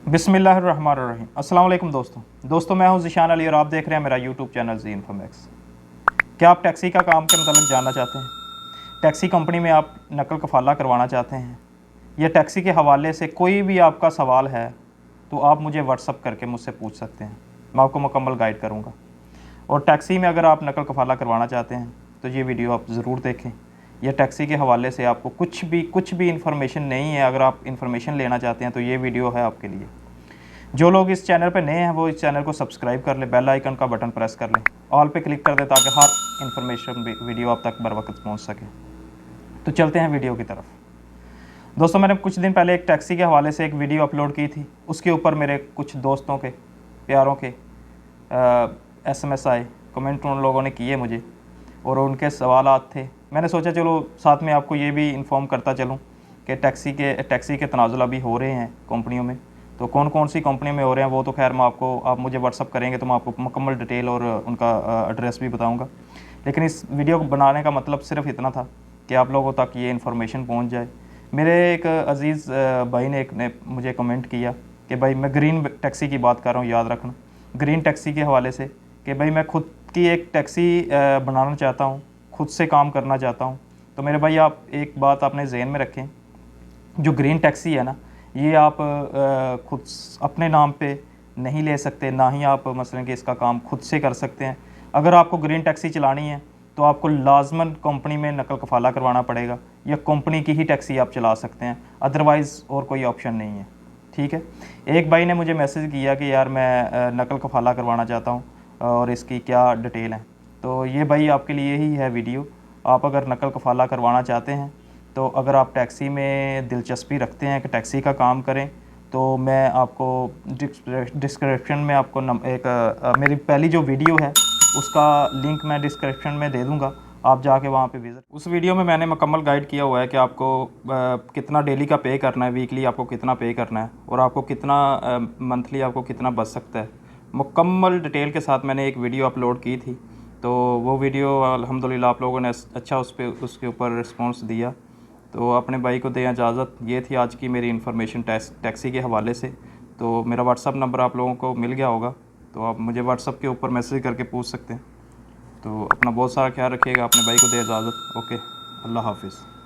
बिस्मिल्लाहिर्रहमानिर्रहीम। अस्सलाम वालेकुम दोस्तों मैं हूं ज़िशान अली और आप देख रहे हैं मेरा यूट्यूब चैनल ज़ी इन्फॉमेक्स। क्या आप टैक्सी का काम के मतलब जानना चाहते हैं? टैक्सी कंपनी में आप नकल कफ़ाला करवाना चाहते हैं या टैक्सी के हवाले से कोई भी आपका सवाल है तो आप मुझे व्हाट्सअप करके मुझसे पूछ सकते हैं, मैं आपको मुकम्मल गाइड करूँगा। और टैक्सी में अगर आप नकल कफ़ाला करवाना चाहते हैं तो ये वीडियो आप ज़रूर देखें। यह टैक्सी के हवाले से आपको कुछ भी इन्फॉर्मेशन नहीं है। अगर आप इन्फॉर्मेशन लेना चाहते हैं तो ये वीडियो है आपके लिए। जो लोग इस चैनल पर नए हैं वो इस चैनल को सब्सक्राइब कर लें, बेल आइकन का बटन प्रेस कर लें, ऑल पे क्लिक कर दें ताकि हर इन्फॉर्मेशन वीडियो आप तक बर वक्त पहुँच सके। तो चलते हैं वीडियो की तरफ। दोस्तों मैंने कुछ दिन पहले एक टैक्सी के हवाले से एक वीडियो अपलोड की थी। उसके ऊपर मेरे कुछ दोस्तों के प्यारों के SMS आए, कमेंट उन लोगों ने किए मुझे और उनके सवालात थे। मैंने सोचा चलो साथ में आपको ये भी इन्फॉर्म करता चलूँ कि टैक्सी के तनाज़ुल अभी हो रहे हैं कंपनियों में। तो कौन कौन सी कंपनी में हो रहे हैं वो तो खैर मैं आपको, आप मुझे व्हाट्सअप करेंगे तो मैं आपको मुकम्मल डिटेल और उनका एड्रेस भी बताऊंगा। लेकिन इस वीडियो को बनाने का मतलब सिर्फ इतना था कि आप लोगों तक ये इन्फॉर्मेशन पहुंच जाए। मेरे एक अज़ीज़ भाई ने मुझे कमेंट किया कि भाई मैं ग्रीन टैक्सी की बात कर रहा हूँ, याद रखना ग्रीन टैक्सी के हवाले से, कि भाई मैं खुद की एक टैक्सी बनाना चाहता हूँ, खुद से काम करना चाहता हूँ। तो मेरे भाई आप एक बात अपने जहन में रखें, जो ग्रीन टैक्सी है ना, ये आप खुद अपने नाम पे नहीं ले सकते, ना ही आप मसलन कि इसका काम खुद से कर सकते हैं। अगर आपको ग्रीन टैक्सी चलानी है तो आपको लाजमन कंपनी में नकल कफ़ाला करवाना पड़ेगा या कंपनी की ही टैक्सी आप चला सकते हैं, अदरवाइज़ और कोई ऑप्शन नहीं है। ठीक है। एक भाई ने मुझे मैसेज किया कि यार मैं नकल कफ़ाला करवाना चाहता हूँ और इसकी क्या डिटेल है। तो ये भाई आपके लिए ही है वीडियो। आप अगर नकल कफ़ाला करवाना चाहते हैं तो अगर आप टैक्सी में दिलचस्पी रखते हैं कि टैक्सी का काम करें तो मैं आपको डिस्क्रिप्शन में आपको मेरी पहली जो वीडियो है उसका लिंक मैं डिस्क्रिप्शन में दे दूंगा, आप जाके वहाँ पे विज़िट। उस वीडियो में मैंने मुकम्मल गाइड किया हुआ है कि आपको कितना डेली का पे करना है, वीकली आपको कितना पे करना है और आपको कितना मंथली आपको कितना बच सकता है। मुकम्मल डिटेल के साथ मैंने एक वीडियो अपलोड की थी। तो वो वीडियो अल्हम्दुलिल्लाह आप लोगों ने अच्छा उसके ऊपर रिस्पॉन्स दिया। तो अपने भाई को दें इजाज़त। ये थी आज की मेरी इन्फॉर्मेशन टैक्सी के हवाले से। तो मेरा व्हाट्सअप नंबर आप लोगों को मिल गया होगा, तो आप मुझे व्हाट्सअप के ऊपर मैसेज करके पूछ सकते हैं। तो अपना बहुत सारा ख्याल रखिएगा, अपने भाई को दें इजाज़त। ओके, अल्लाह हाफिज़।